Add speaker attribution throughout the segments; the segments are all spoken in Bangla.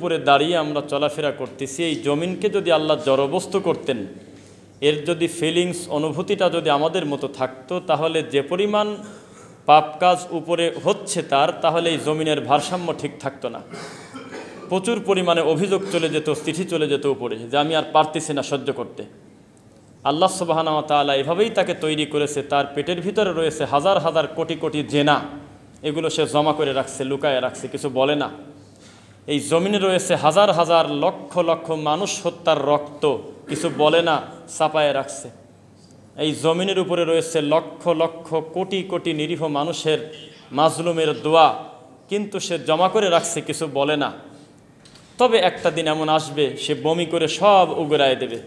Speaker 1: উপরে দাঁড়িয়ে আমরা চলাফেরা করতেছি, এই জমিনকে যদি আল্লাহ জড়বস্তু করতেন, এর যদি ফিলিংস অনুভূতিটা যদি আমাদের মতো থাকতো, তাহলে যে পরিমাণ পাপ কাজ উপরে হচ্ছে তাহলে এই জমিনের ভারসাম্য ঠিক থাকতো না। প্রচুর পরিমাণে অভিযোগ চলে যেত, চিঠি চলে যেত উপরে যে আমি আর পারতেছি না সহ্য করতে। আল্লাহ সুবহানাহু ওয়া তাআলা এভাবেই তাকে তৈরি করেছে। তার পেটের ভিতরে রয়েছে হাজার হাজার কোটি কোটি জেনা, এগুলো সে জমা করে রাখছে, লুকায়ে রাখছে, কিছু বলে না। এই জমিনে রয়েছে হাজার হাজার লক্ষ লক্ষ মানুষ হত্যার রক্ত, কিছু বলে না, চাপায়ে রাখছে। এই জমিনের উপরে রয়েছে লক্ষ লক্ষ কোটি কোটি নিরীহ মানুষের মাজলুমের দোয়া, কিন্তু সে জমা করে রাখছে, কিছু বলে না। তবে একটা দিন এমন আসবে সে বমি করে সব উগরায় দেবে,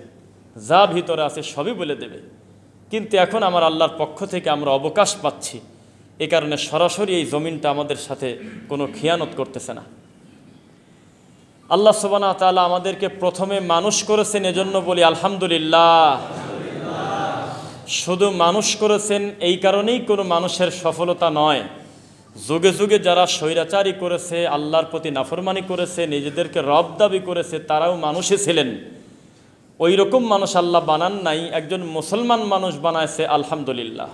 Speaker 1: যা ভিতরে আছে সবই বলে দেবে। কিন্তু এখন আমার আল্লাহর পক্ষ থেকে আমরা অবকাশ পাচ্ছি, এ কারণে সরাসরি এই জমিনটা আমাদের সাথে কোনো খিয়ানত করতেছে না। আল্লাহ সুবহানাহু ওয়া তাআলা আমাদেরকে প্রথমে মানুষ করেছেন, এজন্য বলি আলহামদুলিল্লাহ। শুধু মানুষ করেছেন এই কারণেই কোনো মানুষের সফলতা নয়। যুগে যুগে যারা স্বৈরাচারী করেছে, আল্লাহর প্রতি নাফরমানি করেছে, নিজেদেরকে রব দাবি করেছে, তারাও মানুষই ছিলেন। ওই রকম মানুষ আল্লাহ বানান নাই, একজন মুসলমান মানুষ বানাইছে, আলহামদুলিল্লাহ।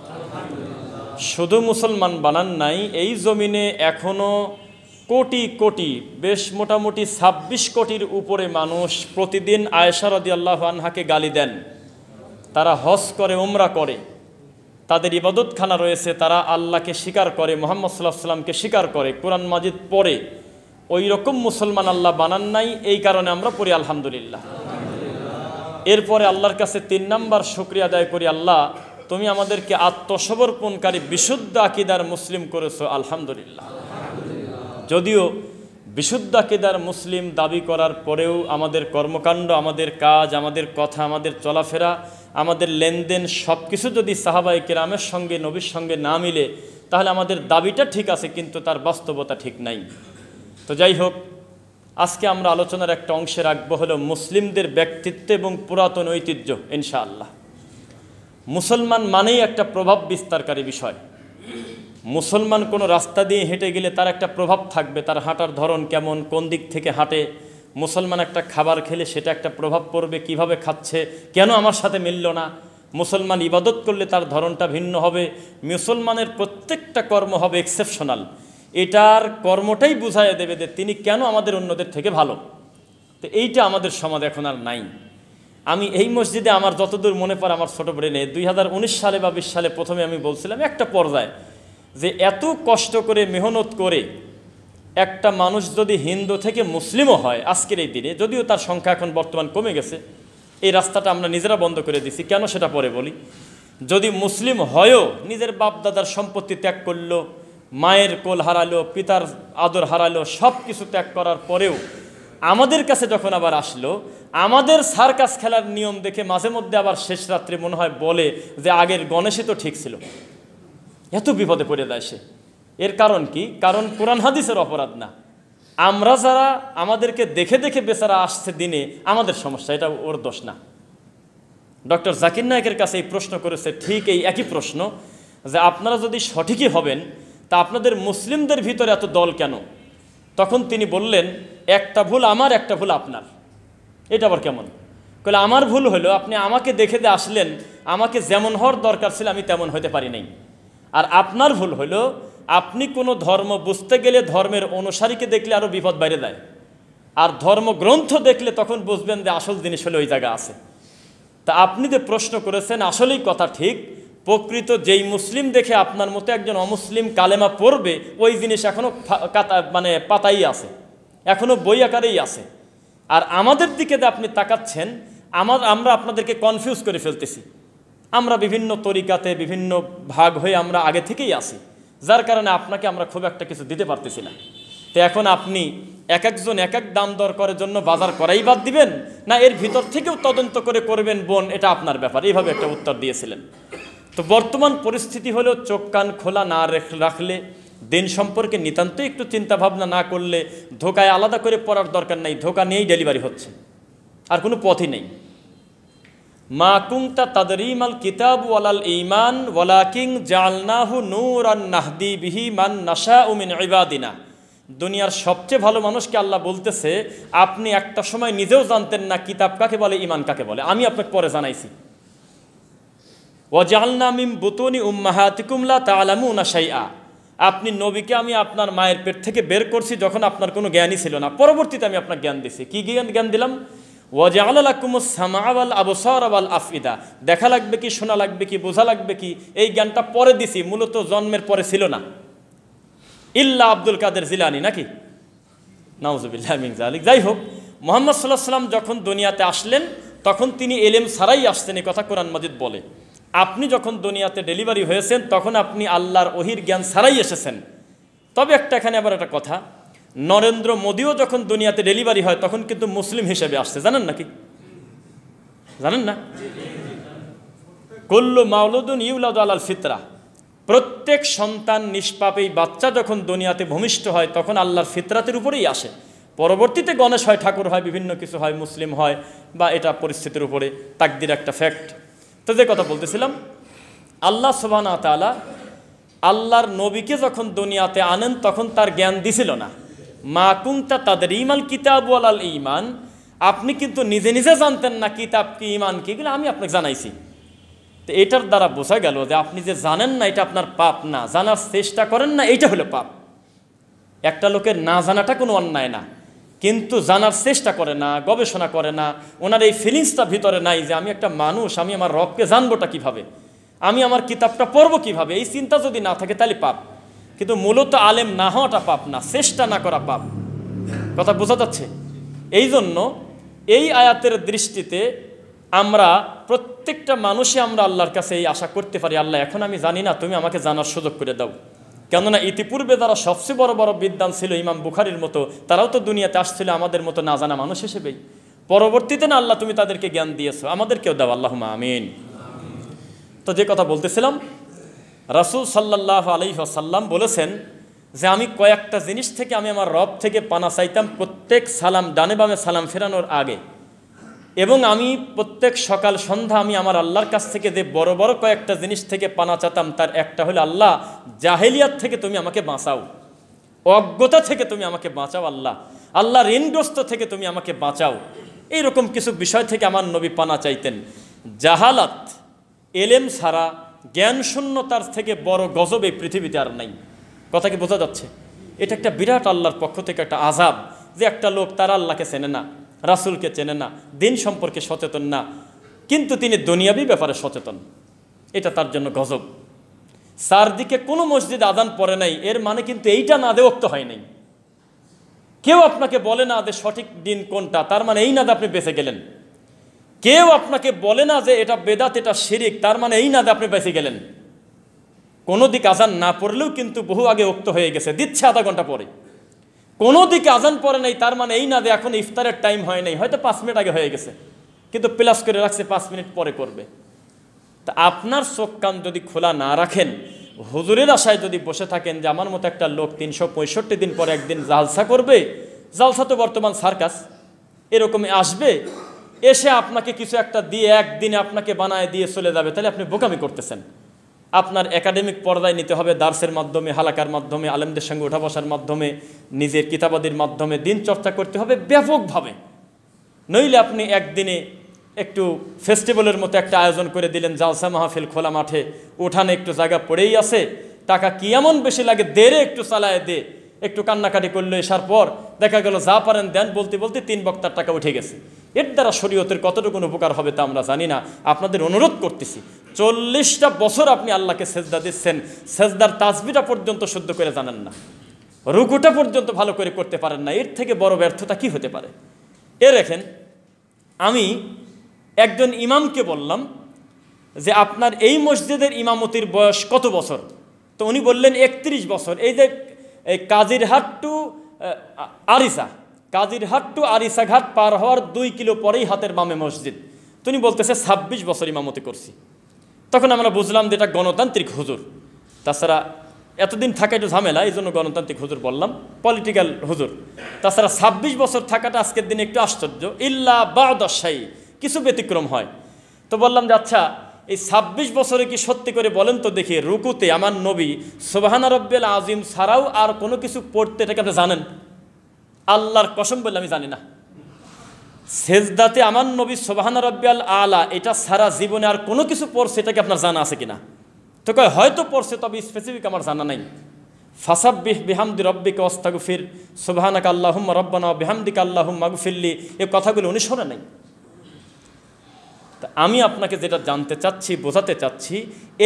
Speaker 1: শুধু মুসলমান বানান নাই, এই জমিনে এখনও কোটি কোটি, বেশ মোটামুটি ২৬ কোটির উপরে মানুষ প্রতিদিন আয়েশা রাদিয়াল্লাহু আনহাকে গালি দেন। তারা হজ করে, উমরা করে, তাদের ইবাদতখানা রয়েছে, তারা আল্লাহকে স্বীকার করে, মুহাম্মদ সাল্লাল্লাহু আলাইহি ওয়াসাল্লামকে স্বীকার করে, কোরআন মাজিদ পড়ে। ওই রকম মুসলমান আল্লাহ বানান নাই, এই কারণে আমরা পড়ি আলহামদুলিল্লাহ। এরপরে আল্লাহর কাছে ৩ নাম্বার শুকরিয়া আদায় করি, আল্লাহ তুমি আমাদেরকে আত্মসমর্পণকারী বিশুদ্ধ আকীদার মুসলিম করেছো, আলহামদুলিল্লাহ। যদিও বিশুদ্ধ আকীদার মুসলিম দাবি করার পরেও আমাদের কর্মকাণ্ড, আমাদের কাজ, আমাদের কথা, আমাদের চলাফেরা, আমাদের লেনদেন সব কিছু যদি সাহাবায়ে কেরামের সঙ্গে, নবীর সঙ্গে না মিলে, তাহলে আমাদের দাবিটা ঠিক আছে, কিন্তু তার বাস্তবতা ঠিক নাই। তো যাই হোক, আজকে আমরা আলোচনার একটা অংশে রাখবো হলো মুসলিমদের ব্যক্তিত্ব এবং পুরাতন ঐতিহ্য। ইনশাআল্লাহ মুসলমান মানেই একটা প্রভাব বিস্তারকারী বিষয়। মুসলমান কোনো রাস্তা দিয়ে হেঁটে গেলে তার একটা প্রভাব থাকবে, তার হাঁটার ধরন কেমন, কোন দিক থেকে হাঁটে। মুসলমান একটা খাবার খেলে সেটা একটা প্রভাব পড়বে, কিভাবে খাচ্ছে, কেন আমার সাথে মিলল না। মুসলমান ইবাদত করলে তার ধরনটা ভিন্ন হবে। মুসলমানের প্রত্যেকটা কর্ম হবে এক্সেপশনাল, এটার কর্মটাই বুঝাইয়া দেবে যে তিনি কেন আমাদের অন্যদের থেকে ভালো। তো এইটা আমাদের সমাজ এখন আর নাই। আমি এই মসজিদে আমার যতদূর মনে পড়ে, আমার ছোটো ব্রেনে 2019 সালে বা 20 সালে প্রথমে আমি বলছিলাম একটা পর্যায়ে যে এত কষ্ট করে মেহনত করে একটা মানুষ যদি হিন্দু থেকে মুসলিমও হয় আজকের এই দিনে, যদিও তার সংখ্যা এখন বর্তমান কমে গেছে, এই রাস্তাটা আমরা নিজেরা বন্ধ করে দিছি, কেন সেটা পরে বলি। যদি মুসলিম হয়ও নিজের বাপ দাদার সম্পত্তি ত্যাগ করলো, মায়ের কোল হারালো, পিতার আদর হারালো, সব কিছু ত্যাগ করার পরেও আমাদের কাছে যখন আবার আসলো, আমাদের সার্কাস খেলার নিয়ম দেখে মাঝে মধ্যে আবার শেষ রাত্রে মনে হয় বলে যে আগের গণেশই তো ঠিক ছিল। এত বিপদে পড়ে যায় সে। এর কারণ কি? কারণ কোরআন হাদিসের অপরাধ না, আমরা যারা আমাদেরকে দেখে দেখে বেচারা আসছে দিনে, আমাদের সমস্যা, এটা ওর দোষ না। ডক্টর জাকির নায়েকের কাছে এই প্রশ্ন করেছে, ঠিক এই একই প্রশ্ন, যে আপনারা যদি সঠিকই হবেন তা আপনাদের মুসলিমদের ভিতরে এত দল কেন? তখন তিনি বললেন, একটা ভুল আমার, একটা ভুল আপনার। এটা আবার কেমন? বলে আমার ভুল হলো আপনি আমাকে দেখে দিয়ে আসলেন, আমাকে যেমন হওয়ার দরকার ছিল আমি তেমন হতে পারি নাই। আর আপনার ভুল হলো আপনি কোনো ধর্ম বুঝতে গেলে ধর্মের অনুসারীকে দেখলে আরও বিপদ বাইরে যায়, আর ধর্মগ্রন্থ দেখলে তখন বুঝবেন যে আসল জিনিস হলে ওই জায়গা আছে। তা আপনি যে প্রশ্ন করেছেন আসলেই কথা ঠিক। প্রকৃত যেই মুসলিম দেখে আপনার মতো একজন অমুসলিম কালেমা পড়বে, ওই জিনিস এখনও পাতাই আছে, এখনও বই আকারেই আছে। আর আমাদের দিকে যে আপনি তাকাচ্ছেন, আমরা আপনাদেরকে কনফিউজ করে ফেলতেছি। আমরা বিভিন্ন তরিকাতে বিভিন্ন ভাগ হয়ে আমরা আগে থেকেই আসি, যার কারণে আপনাকে আমরা খুব একটা কিছু দিতে পারতেছি না। তো এখন আপনি এক একজন এক এক দাম দর করার জন্য বাজার করাই বাদ দিবেন, না এর ভিতর থেকেও তদন্ত করে করবেন বোন, এটা আপনার ব্যাপার। এইভাবে একটা উত্তর দিয়েছিলেন। তো বর্তমান পরিস্থিতি হলো চোখ কান খোলা না রাখলে, দিন সম্পর্কে নিতান্ত একটু চিন্তা ভাবনা না করলে, ধোকায় আলাদা করে পড়ার দরকার নাই, ধোকা নিয়েই ডেলিভারি হচ্ছে, আর কোনো পথই নেই। মা কুনতা তাদরিমাল কিতাব ওয়ালাল ঈমান ওয়ালাকিন জাআলনাহু নূরান নাহদি বিহি মান নাশাউ মিন ইবাদিনা। দুনিয়ার সবচেয়ে ভালো মানুষকে আল্লাহ বলতেছে, আপনি একটা সময় নিজেও জানতেন না কিতাব কাকে বলে, ঈমান কাকে বলে, আমি আপনাকে পরে জানাইছি। ওয়াজআলনা মিন বুতুনি উম্মাহাতিকুম লা তা'লামুনা শাইআ, আপনি নবীকে আমি আপনার মায়ের পেট থেকে বের করছি যখন আপনার কোনো জ্ঞানই ছিল না, পরবর্তীতে আমি আপনাকে জ্ঞান দিছি। কি জ্ঞান দিলাম? ওয়াজআলা লাকুমুস সামআ ওয়াল আবসারা ওয়াল আফইদা, দেখা লাগবে কি, শোনা লাগবে কি, বোঝা লাগবে কি, এই জ্ঞানটা পরে দিছি, মূলত জন্মের পরে ছিল না। ইল্লা আব্দুল কাদের জিলানী, নাকি? নাউজুবিল্লাহ মিন যালিক। যাই হোক, মুহাম্মদ সাল্লাল্লাহু আলাইহি ওয়াসাল্লাম যখন দুনিয়াতে আসলেন তখন তিনি এলেম ছাড়াই আসছেন, এই কথা কোরআন মাজিদ বলে। আপনি যখন দুনিয়াতে ডেলিভারি হয়েছেন তখন আপনি আল্লাহর ওহির জ্ঞান ছাড়াই এসেছেন। তবে এখানে আবার একটা কথা, নরেন্দ্র মোদীও যখন দুনিয়াতে ডেলিভারি হয় তখন কিন্তু মুসলিম হিসেবে আসছে, জানেন নাকি? জানেন না? কুল্লু মাউলুদুন ইউলাদু আলাল ফিতরা, প্রত্যেক সন্তান নিষ্পাপ, এই বাচ্চা যখন দুনিয়াতে ভূমিষ্ঠ হয় তখন আল্লাহর ফিতরাতের উপরেই আসে। পরবর্তীতে গণেশ হয়, ঠাকুর হয়, বিভিন্ন কিছু হয়, মুসলিম হয়, বা এটা পরিস্থিতির উপরে, তাকদির একটা ফ্যাক্ট। তো যে কথা বলতেছিলাম, আল্লাহ সুবহানাহু ওয়া তাআলা আল্লাহর নবীকে যখন দুনিয়াতে আনেন তখন তার জ্ঞান দিছিল না। মা কুনতা তাদরিমাল কিতাব ওয়ালাল ঈমান, আপনি কিন্তু নিজে নিজে জানতেন না কিতাব কি, ঈমান কি, এগুলো আমি আপনাকে জানাইছি। তো এটার দ্বারা বোঝা গেল যে আপনি যে জানেন না এটা আপনার পাপ না, জানার চেষ্টা করেন না এইটা হলো পাপ। একটা লোকের না জানাটা কোনো অন্যায় না, কিন্তু জানার চেষ্টা করে না, গবেষণা করে না, ওনার এই ফিলিংসটা ভিতরে নাই যে আমি একটা মানুষ, আমি আমার রবকে জানবোটা কিভাবে, আমি আমার কিতাবটা পড়বো কিভাবে, এই চিন্তা যদি না থাকে তাহলে পাপ। কিন্তু মূলত আলেম না হওয়াটা পাপ না, চেষ্টা না করা পাপ। কথা বোঝা যাচ্ছে? এই জন্য এই আয়াতের দৃষ্টিতে আমরা প্রত্যেকটা মানুষই আমরা আল্লাহর কাছে এই আশা করতে পারি, আল্লাহ এখন আমি জানি না, তুমি আমাকে জানার সুযোগ করে দাও। কেননা ইতিপূর্বে যারা সবচেয়ে বড় বড় বিদ্বান ছিল, ইমাম বুখারীর মতো, তারাও তো দুনিয়াতে আসছিল আমাদের মতো না জানা মানুষ হিসেবেই। পরবর্তীতে না আল্লাহ তুমি তাদেরকে জ্ঞান দিয়েছো, আমাদেরকেও দাও, আল্লাহুম্মা আমিন। তো যে কথা বলতেছিলাম, রাসূল সাল্লাল্লাহু আলাইহি ওয়াসাল্লাম বলেছেন যে আমি কয়েকটা জিনিস থেকে আমি আমার রব থেকে পানা চাইতাম, প্রত্যেক সালাম, ডানে বামে সালাম ফেরানোর আগে, এবং আমি প্রত্যেক সকাল সন্ধ্যা আমি আমার আল্লাহর কাছ থেকে যে বড় বড় কয়েকটা জিনিস থেকে পানা চাতাম, তার একটা হলো আল্লাহ জাহেলিয়াত থেকে তুমি আমাকে বাঁচাও, অজ্ঞতা থেকে তুমি আমাকে বাঁচাও, আল্লাহ ঋণগ্রস্ত থেকে তুমি আমাকে বাঁচাও। এইরকম কিছু বিষয় থেকে আমার নবী পানা চাইতেন। জাহালাত, এলেম ছাড়া, জ্ঞান শূন্যতার থেকে বড় গজব এই পৃথিবীতে আর নাই। কথা কি বোঝা যাচ্ছে? এটা একটা বিরাট আল্লাহর পক্ষ থেকে একটা আযাব, যে একটা লোক তার আল্লাহকে চেনে না, রাসূলকে চেনে না, দিন সম্পর্কে সচেতন না, কিন্তু তিনি দুনিয়াবি ব্যাপারে সচেতন, এটা তার জন্য গজব। চারদিকে কোনো মসজিদ আযান পড়ে নাই, এর মানে কিন্তু এইটা না যে ওক্ত হয় নাই। কেউ আপনাকে বলে না যে সঠিক দিন কোনটা, তার মানে এই না যে আপনি বেঁচে গেলেন। কেউ আপনাকে বলে না যে এটা বেদাত, এটা শিরিক, তার মানে এই না যে আপনি বেঁচে গেলেন। কোনো দিক আযান না পড়লেও কিন্তু বহু আগে ওক্ত হয়ে গেছে, দিচ্ছে আধা ঘন্টা পরে। কোনো দিকে আযান পড়ে নাই, তার মানে এই না যে এখন ইফতারের টাইম হয় নাই, হয়তো 5 মিনিট আগে হয়ে গেছে, কিন্তু প্লাস করে রাখছে 5 মিনিট পরে করবে। তা আপনার চোখ কান যদি খোলা না রাখেন, হুজুরের আশায় যদি বসে থাকেন যে আমার মতো একটা লোক 365 দিন পরে একদিন জালসা করবে, জালসা তো বর্তমান সার্কাস, এরকমই আসবে, এসে আপনাকে কিছু একটা দিয়ে একদিনে আপনাকে বানায় দিয়ে চলে যাবে, তাহলে আপনি বোকামি করতেছেন। আপনার একাডেমিক পর্দায় নিতে হবে, দার্সের মাধ্যমে, হালাকার মাধ্যমে, আলেমদের সঙ্গে উঠা বসার মাধ্যমে, নিজের কিতাবাদির মাধ্যমে দিন চর্চা করতে হবে ব্যাপকভাবে। নইলে আপনি একদিনে একটু ফেস্টিভ্যালের মতো একটা আয়োজন করে দিলেন, জালসা মাহফিল খোলা মাঠে, উঠানে একটু জায়গা পড়েই আছে, টাকা কি এমন বেশি লাগে, দেরে একটু চালায় দে, একটু কান্নাকাটি করলো, এসার পর দেখা গেল যা পারেন দেন, বলতে বলতে 3 বক্তার টাকা উঠে গেছে। এর দ্বারা শরীয়তের কতটুকু উপকার হবে তা আমরা জানি না। আপনাদের অনুরোধ করতেছি, 40টা বছর আপনি আল্লাহকে সেজদা দিচ্ছেন, সেজদার তাসবিহটা পর্যন্ত শুদ্ধ করে জানেন না, রুকুটা পর্যন্ত ভালো করে করতে পারেন না, এর থেকে বড় ব্যর্থতা কি হতে পারে? রেখেন, আমি একজন ইমামকে বললাম যে আপনার এই মসজিদের ইমামতির বয়স কত বছর? তো উনি বললেন 31 বছর। এই যে কাজিরহাট টু আরিসা ঘাট পার হওয়ার 2 কিলো পরেই হাতের বামে মসজিদ। তিনি বলতেছে 26 বছর ইমামতি করছি। তখন আমরা বুঝলাম যে এটা গণতান্ত্রিক হুজুর, তাছাড়া এতদিন থাকা একটু ঝামেলা, এই জন্য গণতান্ত্রিক হুজুর বললাম, পলিটিক্যাল হুজুর। তাছাড়া 26 বছর থাকাটা আজকের দিনে একটু আশ্চর্য, ইল্লা বা'দা শাই, কিছু ব্যতিক্রম হয়। তো বললাম যে আচ্ছা এই ২৬ বছরে কি সত্যি করে বলেন তো দেখি, রুকুতে আমার নবী সুবহানা রাব্বিল আযীম ছাড়াও আর কোনো কিছু পড়তে, এটাকে আপনি জানেন? আল্লাহর কসম বললে আমি জানি না। সেজদাতে আমার নবী সুবহানা রাব্বিয়াল আলা এটা সারা জীবনে আর কোনো কিছু পড়ছে, এটাকে আপনার জানা আছে কিনা? তো কয় হয়তো পড়ছে, তবে স্পেসিফিক আমার জানা নাই। ফাসাব্বিহ বিহামদি রাব্বিকা ওয়াস্তাগফির সুবহানাকা আল্লাহুম্মা রাব্বানা ওয়া বিহামদিকা আল্লাহুম্মা আগফিরলি, এই কথাগুলো উনি শোনে নাই। তা আমি আপনাকে যেটা জানতে চাচ্ছি, বোঝাতে চাচ্ছি,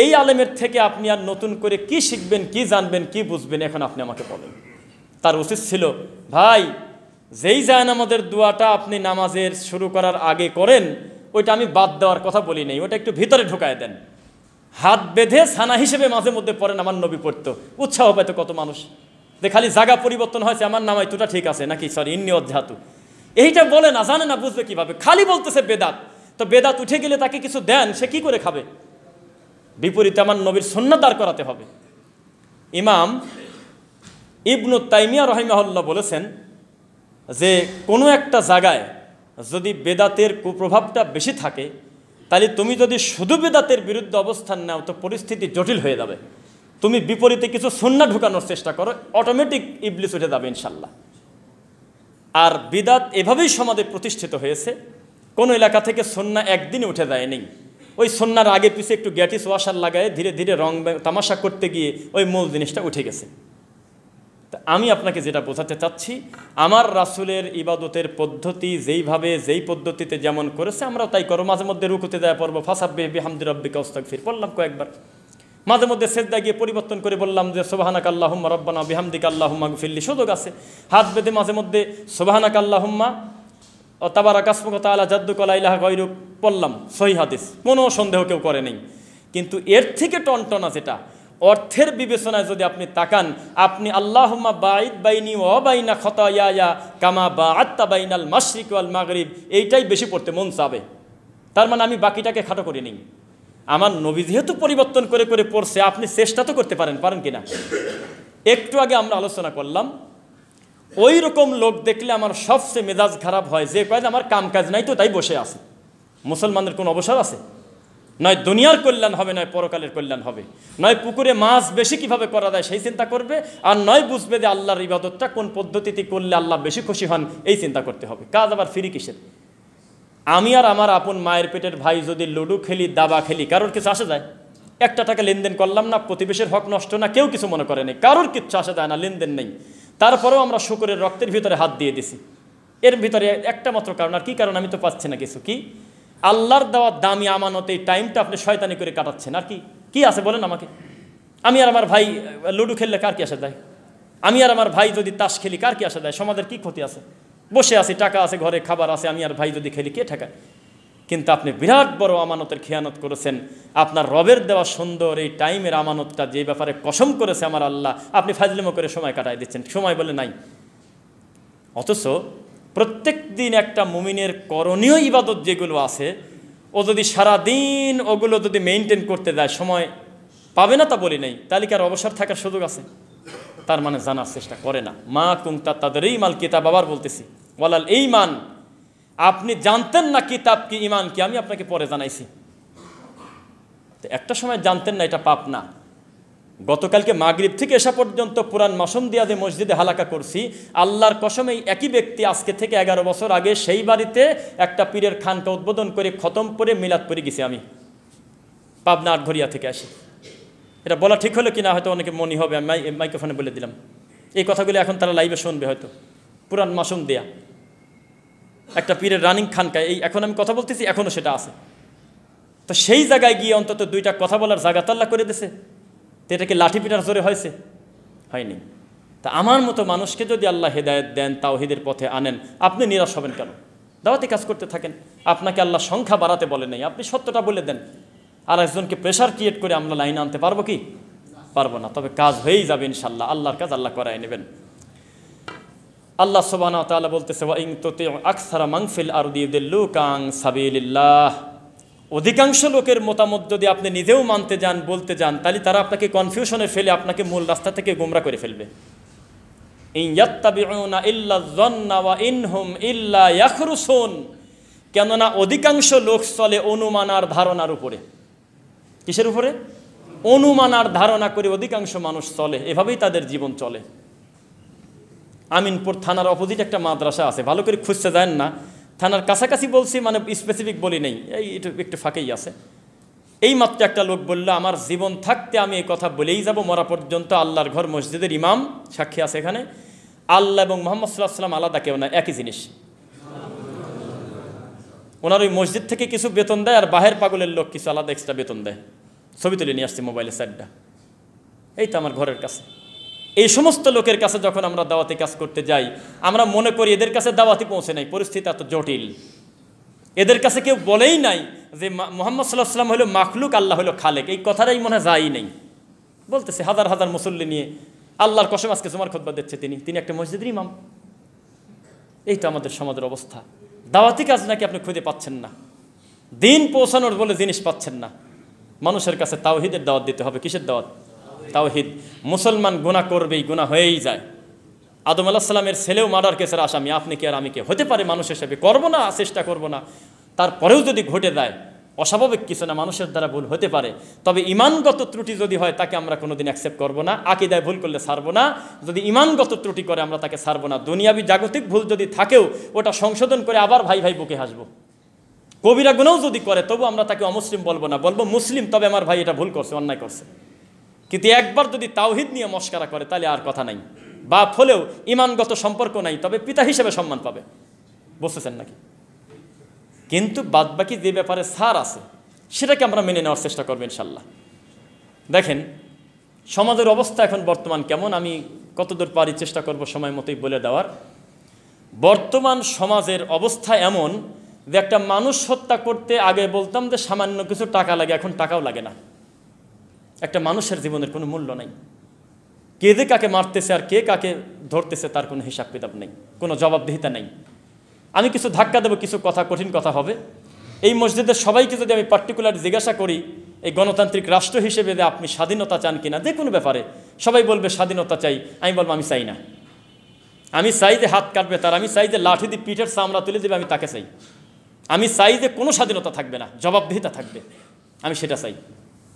Speaker 1: এই আলেমের থেকে আপনি আর নতুন করে কি শিখবেন, কি জানবেন, কি বুঝবেন, এখন আপনি আমাকে বলেন। তার উচিত ছিল, ভাই যেই জায়নামাজের দোয়াটা আপনি নামাজের শুরু করার আগে করেন, ওইটা আমি বাদ দেওয়ার কথা বলি নাই, ওটা একটু ভিতরে ঢুকায় দেন। হাত বেঁধে ছানা হিসেবে মাঝে মধ্যে পড়েন, আমার নবী পড়তো, উৎসাহ পাইতো কত মানুষ। যে খালি জায়গা পরিবর্তন হয়েছে, আমার নামাই তোটা ঠিক আছে নাকি, সরি ইন্নি অধ্যাতু, এইটা বলে না, জানে না, বুঝবে কিভাবে? খালি বলতেছে বেদাত। তো বেদাত উঠে গেলে তাকে কিছু দেন, সে কি করে খাবে? বিপরীতে আমার নবীর সুন্নাত দাঁড় করাতে হবে। ইমাম ইবনু তাইমিয়া রাহিমাহুল্লাহ বলেছেন যে কোনো একটা জায়গায় যদি বেদাতের কুপ্রভাবটা বেশি থাকে, তাহলে তুমি যদি শুধু বেদাতের বিরুদ্ধে অবস্থান নাও তো পরিস্থিতি জটিল হয়ে যাবে। তুমি বিপরীতে কিছু সুন্নাহ ঢুকানোর চেষ্টা করো, অটোমেটিক ইবলিস উঠে যাবে ইনশাল্লাহ। আর বিদাত এভাবেই সমাজে প্রতিষ্ঠিত হয়েছে, কোনো এলাকা থেকে সুন্নাহ একদিনে উঠে যায়নি। ওই সুন্নাহর আগে পিছে একটু গ্যাটিস ওয়াশার লাগায় ধীরে ধীরে রং তামাশা করতে গিয়ে ওই মূল জিনিসটা উঠে গেছে। তা আমি আপনাকে যেটা বোঝাতে চাচ্ছি, আমার রাসূলের ইবাদতের পদ্ধতি যেইভাবে যেই পদ্ধতিতে যেমন করেছে আমরাও তাই করো। মাঝে মধ্যে রুকুতে যায় পড়বো ফাসাব্বিহ বিহামদি রাব্বিকা ওয়াস্তাগফির, পড়লাম কয়েকবার। মাঝে মধ্যে সেজদায় গিয়ে পরিবর্তন করে বললাম যে সুবহানাকা আল্লাহুম্মা রাব্বানা বিহামদিকা আল্লাহুম্মা আগফিরলি, সুযোগ আছে। হাত বেঁধে মাঝে মধ্যে সুবহানাকা আল্লাহুম্মা ও তাবারাকা ইসমুকা তাআলা জাদ্দুকা লা ইলাহা গায়রুক পড়লাম, সহিহ হাদিস, কোনো সন্দেহ কেউ করে নেই। কিন্তু এর থেকে টনটনা যেটা, অর্থের বিবেচনায় যদি আপনি তাকান, আপনি আল্লাহুম্মা বাঈদ বাইনি ওয়া বাইনা খতায়ায়া কামা বাআদতা বাইনাল মাশরিক ওয়াল মাগরিব, এইটাই বেশি পড়তে মন চাবে। তার মানে আমি বাকিটাকে খাটো করে নিই। আমার নবী যেহেতু পরিবর্তন করে করে পড়ছে, আপনি চেষ্টা তো করতে পারেন, পারেন কিনা? একটু আগে আমরা আলোচনা করলাম, ওই রকম লোক দেখলে আমার সবচেয়ে মেজাজ খারাপ হয়, যে কয় আমার কাম কাজ নাই তো তাই বসে আছে। মুসলমানদের কোনো অবসর আছে? নয় দুনিয়ার কল্যাণ হবে, নয় পরকালের কল্যাণ হবে, নয় পুকুরে মাছ বেশি কিভাবে করা যায় সেই চিন্তা করবে, আর নয় বুঝবে যে আল্লাহর ইবাদতটা কোন পদ্ধতিতে করলে আল্লাহ বেশি খুশি হন এই চিন্তা করতে হবে। কাজ আবার ফিরি কিসের? আমি আর আমার আপন মায়ের পেটের ভাই যদি লুডু খেলি, দাবা খেলি, কারোর কিছু আসে যায়? একটা টাকা লেনদেন করলাম না, প্রতিবেশের হক নষ্ট না, কেউ কিছু মনে করে নেই, কারোর কিচ্ছু আসে যায় না, লেনদেন নেই। তারপরেও আমরা শুকরের রক্তের ভিতরে হাত দিয়ে দিছি। এর ভিতরে একটা মাত্র কারণ, আর কি কারণ আমি তো পাচ্ছি না কিছু। কি? আল্লাহর দেওয়া দামি আমানত, এই টাইমটা আপনি শয়তানি করে কাটাচ্ছেন। আর কি কি আছে বলেন আমাকে? আমি আর আমার ভাই লুডু খেললে কার কি আসে যায়? আমি আর আমার ভাই যদি তাস খেলি কার কি আসে যায়? সমাজের কি ক্ষতি আছে? বসে আছি, টাকা আছে, ঘরে খাবার আছে, আমি আর ভাই যদি খেলি কে ঠেকায়? কিন্তু আপনি বিরাট বড় আমানতের খেয়ানত করেছেন। আপনার রবের দেওয়া সুন্দর এই টাইমের আমানতটা, যে ব্যাপারে কসম করেছে আমার আল্লাহ, আপনি ফাজলিমো করে সময় কাটাই দিচ্ছেন, সময় বলে নাই। অথচ প্রত্যেক দিন একটা মুমিনের করণীয় ইবাদত যেগুলো আছে, ও যদি সারাদিন ওগুলো যদি মেনটেন করতে দেয়, সময় পাবে না তা বলি নেই, তাহলে কি আর অবসর থাকার সুযোগ আছে? তার মানে জানার চেষ্টা করে না। মা কুনতা তাদরি মাল কিতাব, আবার বলতেছি ওয়ালাল ঈমান, আপনি জানতেন না কিতাব কি, ঈমান কি, আমি আপনাকে পরে জানাইছি। তো একটা সময় জানতেন না, এটা পাপ না। গতকালকে মাগরিব থেকে এসা পর্যন্ত পুরান মাসুম দিয়া যে মসজিদে হালাকা করছি, আল্লাহর কসম এই একই ব্যক্তি আজকে থেকে 11 বছর আগে সেই বাড়িতে একটা পীরের খানকা উদ্বোধন করে খতম করে মিলাদ পড়ে গেছি আমি, পাবনা আটঘরিয়া থেকে আসি। এটা বলা ঠিক হলো কিনা হয়তো অনেকে মনে হবে, আমি মাইক্রোফোনে বলে দিলাম। এই কথাগুলো এখন তারা লাইভে শুনবে হয়তো। পুরান মাসুম দেয়া একটা পীরের রানিং খানকায়, এই এখন আমি কথা বলতেছি, এখনও সেটা আছে। তো সেই জায়গায় গিয়ে অন্তত দুইটা কথা বলার জায়গা তাল্লা করে দিছে। তো এটা কি লাঠি পিটার জোরে হয়েছে? হয়নি। তা আমার মতো মানুষকে যদি আল্লাহ হেদায়েত দেন, তাওহীদের পথে আনেন, আপনি নিরাশ হবেন কেন? দাওয়াতি কাজ করতে থাকেন। আপনাকে আল্লাহ সংখ্যা বাড়াতে বলে নেই, আপনি সত্যটা বলে দেন। আর একজনকে প্রেশার ক্রিয়েট করে আমরা লাইনে আনতে পারবো কি? পারবো না। তবে কাজ হয়েই যাবে ইনশাল্লাহ, আল্লাহর কাজ আল্লাহ করায় নেবেন। আল্লাহ সুবহানাহু ওয়া তাআলা বলতেছে, ওয়া ইন তুতিউ আকসারা মান ফিল আরদি ইউদিল্লুকা আন সাবিলিল্লাহ, অধিকাংশ লোকের মতামত যদি আপনি নিজেও মানতে যান, বলতে যান, তাহলে তারা আপনাকে কনফিউশনে ফেলে আপনাকে মূল রাস্তা থেকে গোমরা করে ফেলবে। ইন ইয়াত্তাবিউনা ইল্লা যন্না ওয়া ইনহুম ইল্লা ইয়াখরুসুন, কেননা অধিকাংশ লোক চলে অনুমান আর ধারণার উপরে। কিসের উপরে? অনুমান আর ধারণা করে অধিকাংশ মানুষ চলে, এভাবেই তাদের জীবন চলে। আমিনপুর থানার অপোজিট একটা মাদ্রাসা আছে, ভালো করে খুঁজতে যায় না, থানার কাছাকাছি বলছি, মানে স্পেসিফিক বলি নেই, এই একটু ফাঁকেই আছে। এই মাত্র একটা লোক বলল, আমার জীবন থাকতে আমি এই কথা বলেই যাব মরা পর্যন্ত, আল্লাহর ঘর মসজিদের ইমাম সাক্ষী আছে এখানে, আল্লাহ এবং মুহাম্মদ সাল্লাল্লাহু আলাইহি ওয়াসাল্লাম আলাদা কেউ না, একই জিনিস। ওনার ওই মসজিদ থেকে কিছু বেতন দেয়, আর বাহের পাগলের লোক কিছু আলাদা এক্সট্রা বেতন দেয়। ছবি তুলে নিয়ে আসছি মোবাইলে সাইডটা, এই তো আমার ঘরের কাছে। এই সমস্ত লোকের কাছে যখন আমরা দাওয়াতি কাজ করতে যাই, আমরা মনে করি এদের কাছে দাওয়াতি পৌঁছে নাই, পরিস্থিতি এত জটিল। এদের কাছে কেউ বলেই নাই যে মুহাম্মদ সাল্লাল্লাহু আলাইহি ওয়াসাল্লাম হলো মাখলুক, আল্লাহ হলো খালেক, এই কথাটাই মনে যায়ই নেই। বলতেছে হাজার হাজার মুসল্লি নিয়ে, আল্লাহর কসম আজকে জুমার খুতবা দিচ্ছে তিনি একটা মসজিদের ইমাম। এই তো আমাদের সমাজের অবস্থা। দাওয়াতি কাজ নাকি আপনি খুঁজে পাচ্ছেন না, দিন পৌঁছানোর বলে জিনিস পাচ্ছেন না। মানুষের কাছে তাওহীদের দাওয়াত দিতে হবে। কিসের দাওয়াত? তাওহীদ। মুসলমান গুনাহ করবেই, গুনাহ হয়েই যায়। আদম আলাইহিস সালামের ছেলেও মার্ডার কেসের আসামি, আপনি কি আর আমি কি? হতে পারে মানুষ হিসেবে, করবো না, চেষ্টা করবো না, তারপরেও যদি ঘটে যায়, অস্বাভাবিক কিছু না, মানুষের দ্বারা ভুল হতে পারে। তবে ইমানগত ত্রুটি যদি হয় তাকে আমরা কোনোদিন অ্যাকসেপ্ট করবো না, আকীদায় ভুল করলে ছাড়বো না। যদি ইমানগত ত্রুটি করে আমরা তাকে ছাড়বো না। দুনিয়াবি জাগতিক ভুল যদি থাকেও ওটা সংশোধন করে আবার ভাই ভাই বুকে হাসবো। কবিরা গুনাহও যদি করে তবু আমরা তাকে অমুসলিম বলবো না, বলবো মুসলিম, তবে আমার ভাই এটা ভুল করছে, অন্যায় করছে। কিন্তু একবার যদি তাওহীদ নিয়ে মস্কারা করে তাহলে আর কথা নাই। বাপ হলেও ইমানগত সম্পর্ক নাই, তবে পিতা হিসেবে সম্মান পাবে। বুঝতেছেন নাকি? কিন্তু বাদবাকি যে ব্যাপারে ছাড় আছে সেটাকে আমরা মেনে নেওয়ার চেষ্টা করবো ইনশাল্লাহ। দেখেন সমাজের অবস্থা এখন বর্তমান কেমন, আমি কতদূর পারি চেষ্টা করব সময় মতোই বলে দেওয়ার। বর্তমান সমাজের অবস্থা এমন যে একটা মানুষ হত্যা করতে আগে বলতাম যে সামান্য কিছু টাকা লাগে, এখন টাকাও লাগে না। একটা মানুষের জীবনের কোনো মূল্য নাই। কে যে কাকে মারতেছে আর কে কাকে ধরতেছে তার কোনো হিসাব কিতাব নেই, কোনো জবাবদিহিতা নেই। আমি কিছু ধাক্কা দেবো, কিছু কথা কঠিন কথা হবে। এই মসজিদের সবাইকে যদি আমি পার্টিকুলার জিজ্ঞাসা করি এই গণতান্ত্রিক রাষ্ট্র হিসেবে যে আপনি স্বাধীনতা চান কিনা, যে কোনো ব্যাপারে সবাই বলবে স্বাধীনতা চাই। আমি বলবো আমি চাই না। আমি চাই যে হাত কাটবে তার, আমি চাই যে লাঠি দিয়ে পিঠের চামড়া তুলে দেবে, আমি তাকে চাই। আমি চাই যে কোনো স্বাধীনতা থাকবে না, জবাবদিহিতা থাকবে, আমি সেটা চাই।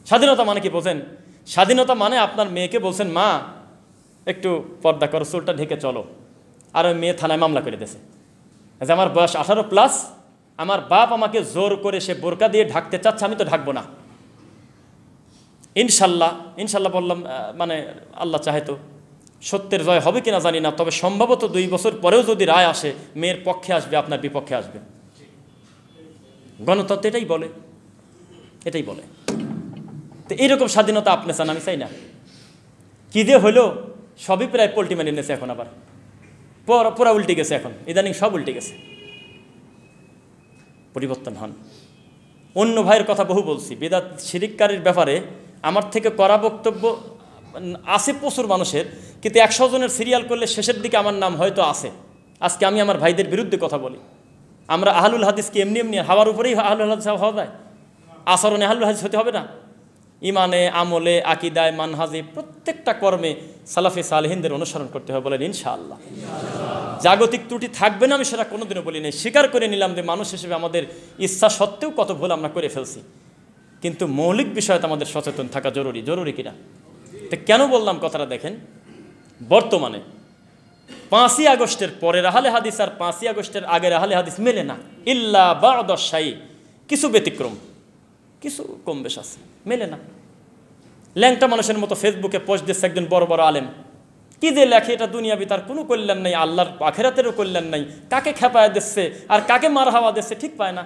Speaker 1: স্বাধীনতা মানে কি বোঝেন? স্বাধীনতা মানে আপনার মেয়েকে বলছেন মা একটু পর্দা করো, চুলটা ঢেকে চলো, আর ওই মেয়ে থানায় মামলা করে দিয়েছে যে আমার বয়স 18+, আমার বাপ আমাকে জোর করে সে বোরকা দিয়ে ঢাকতে চাচ্ছে, আমি তো ঢাকবো না। ইনশাল্লাহ ইনশাল্লাহ বললাম, মানে আল্লাহ চাহে তো সত্যের জয় হবে কিনা জানি না, তবে সম্ভবত 2 বছর পরেও যদি রায় আসে মেয়ের পক্ষে আসবে, আপনার বিপক্ষে আসবে। গণতন্ত্র এটাই বলে, এটাই বলে। তো এইরকম স্বাধীনতা আপনি চান, আমি চাই না। কী যে হলো, সবই প্রায় পোল্টি মেনে নিয়েছে এখন, আবার পুরা উল্টে গেছে, এখন ইদানিং সব উল্টে গেছে। পরিবর্তন হন। অন্য ভাইয়ের কথা বহু বলছি, বিদআত শিরিককারীর ব্যাপারে আমার থেকে করা বক্তব্য আছে প্রচুর মানুষের, কিন্তু 100 জনের সিরিয়াল করলে শেষের দিকে আমার নাম হয়তো আছে। আজকে আমি আমার ভাইদের বিরুদ্ধে কথা বলি। আমরা আহলুল হাদিসকে এমনি এমনি হাওয়ার উপরেই আহলুল হাদিস হওয়া যায়? আচরণে আহলুল হাদিস হতে হবে না? ইমানে, আমলে, আকিদায়, মানহাজে, প্রত্যেকটা কর্মে সালাফে সালেহিনদের অনুসরণ করতে হবে, বলেন ইনশাআল্লাহ। জাগতিক ত্রুটি থাকবে না, আমি সেটা কোনোদিনও বলি নাই। স্বীকার করে নিলাম যে মানুষ হিসেবে আমাদের ইচ্ছা সত্ত্বেও কত ভুল আমরা করে ফেলছি, কিন্তু মৌলিক বিষয়তে আমাদের সচেতন থাকা জরুরি। জরুরি কিনা? তো কেন বললাম কথাটা দেখেন, বর্তমানে 5ই আগস্টের পরের আহলে হাদিস আর 5ই আগস্টের আগের আহলে হাদিস মেলে না, ইল্লা বা'দ শাই, কিছু ব্যতিক্রম, কিছু কম বেশ আছে, মেলে না। ল্যাংটা মানুষের মতো ফেসবুকে পোস্ট দিচ্ছে একজন বড় বড় আলেম, কি যে লেখে এটা দুনিয়াবি তার কোনো কল্যাণ নেই, আল্লাহর আখিরাতেরও কল্যাণ নেই। কাকে খেপায় দিচ্ছে আর কাকে মার হাওয়া দিচ্ছে ঠিক পায় না,